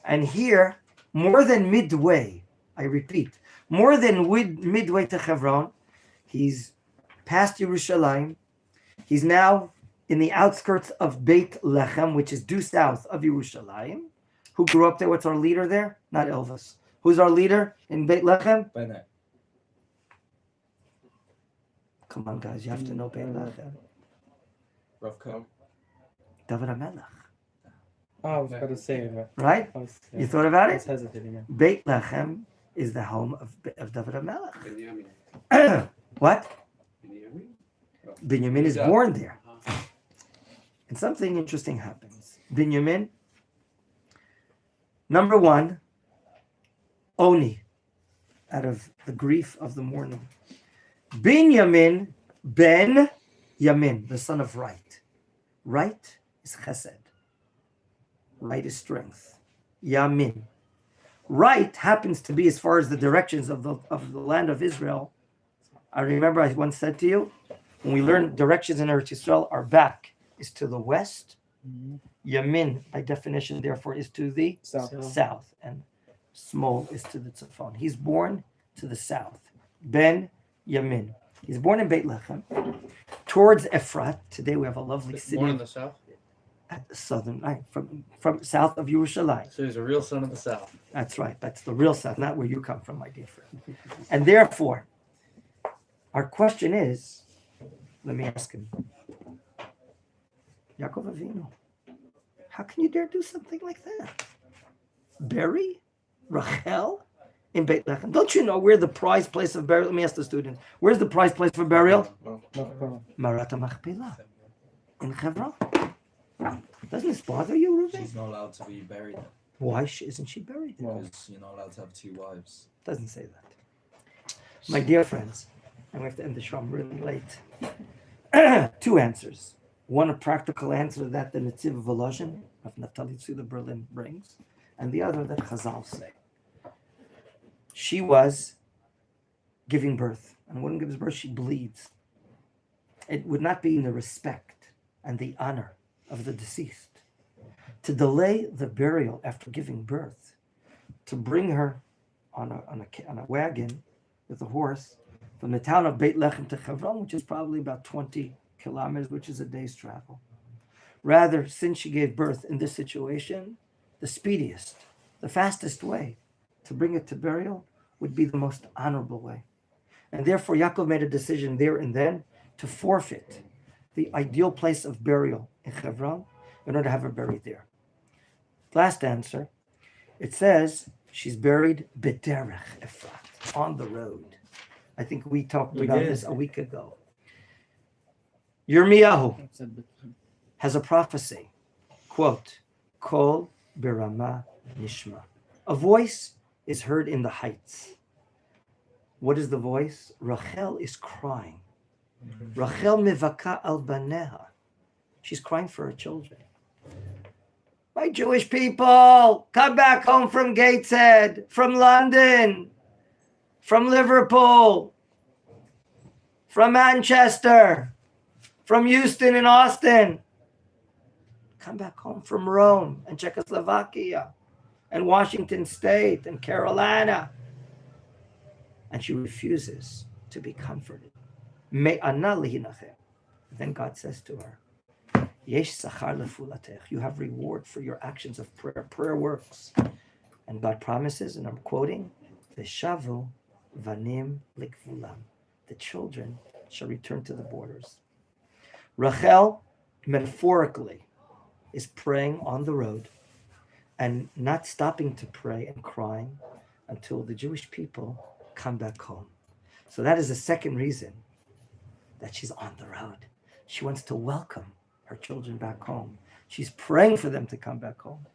And here, more than midway, I repeat, more than midway to Hebron, he's past Yerushalayim. He's now in the outskirts of Beit Lechem, which is due south of Yerushalayim. Who grew up there? What's our leader there? Not Elvis. Who's our leader in Beit Lechem? Bennett. Come on, guys, you have to know Beit Lechem. Rough cut. David HaMelech, Oh, I was about to say it. But right? I was, You thought about I it? was hesitating. Yeah. Beit Lechem is the home of David HaMelech. Benjamin. What? Benjamin? Binyamin is Yeah. born there. And something interesting happens. Binyamin, number one, Oni, out of the grief of the mourning. Binyamin ben Yamin, the son of right. Right is chesed. Right is strength. Yamin. Right happens to be, as far as the directions of the land of Israel. I remember I once said to you, when we learn directions in Eretz Yisrael, our back is to the west. Yamin, by definition, therefore, is to the south. And small is to the tzafon. He's born to the south. Ben Yamin. He's born in Beit Lechem, towards Ephrat. Today we have a lovely city Born in the south. at the southern, right, from south of Yerushalayim. So he's a real son of the south. That's right. That's the real south, not where you come from, my dear friend. And therefore, our question is, let me ask him, Yaakov Avinu, how can you dare do something like that? Bury Rachel in Beit Lechem? Don't you know where the prized place of burial? Let me ask the students. Where's the prized place for burial? Marat HaMachpelah in Hebron. Doesn't this bother you, Ruben? She's not allowed to be buried there Why isn't she buried there? because you're not allowed to have two wives. Doesn't say that. My dear friends, and we have to end the show. I'm really late. Two answers. One, a practical answer that the Netziv of Volozhin of Naftali Tzuda Berlin brings, and the other that Chazal say. She was giving birth, and when one gives birth, she bleeds. It would not be in the respect and the honor of the deceased to delay the burial after giving birth, to bring her on a wagon with a horse from the town of Beit Lechem to Hebron, which is probably about 20 kilometers, which is a day's travel. Rather, since she gave birth in this situation, the speediest, the fastest way to bring it to burial would be the most honorable way. And therefore, Yaakov made a decision there and then to forfeit the ideal place of burial in Hebron in order to have her buried there. Last answer, it says she's buried b'derech Ephrat, on the road. I think we talked about this a week ago. Yirmiyahu has a prophecy, quote, Kol birama nishma. A voice is heard in the heights. What is the voice? Rachel is crying. Rachel mevaka al baneha. She's crying for her children. My Jewish people, come back home from Gateshead, from London, from Liverpool, from Manchester, from Houston and Austin. come back home from Rome and Czechoslovakia and Washington State and Carolina. And she refuses to be comforted. Then God says to her, Yesh sachar lefulatech. You have reward for your actions of prayer. Prayer works. And God promises, and I'm quoting, Veshavu vanim likvulam. The children shall return to the borders. Rachel, metaphorically, is praying on the road and not stopping to pray and crying until the Jewish people come back home. So that is the second reason that she's on the road. She wants to welcome her children back home. She's praying for them to come back home.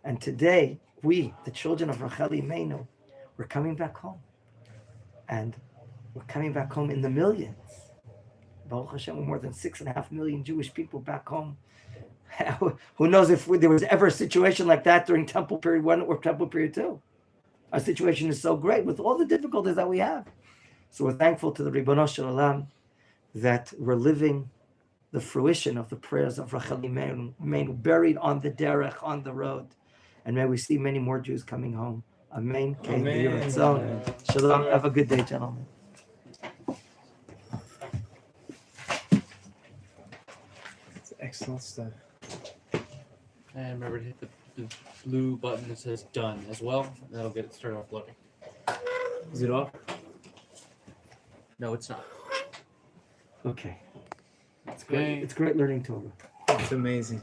And today, we, the children of Rachel Imeinu, we're coming back home. And we're coming back home in the millions. Baruch Hashem, we're more than 6.5 million Jewish people back home. Who knows if there was ever a situation like that during Temple Period 1 or Temple Period 2. Our situation is so great with all the difficulties that we have. So we're thankful to the Ribono Shel Olam that we're living the fruition of the prayers of Rachel Imeinu, buried on the derech, on the road. And may we see many more Jews coming home. Amen. Amen. Shalom. Have a good day, gentlemen. It's excellent stuff. And remember to hit the blue button that says done as well. That'll get it started uploading. Is it off? No, it's not. Okay. It's great. It's great learning Torah. It's amazing.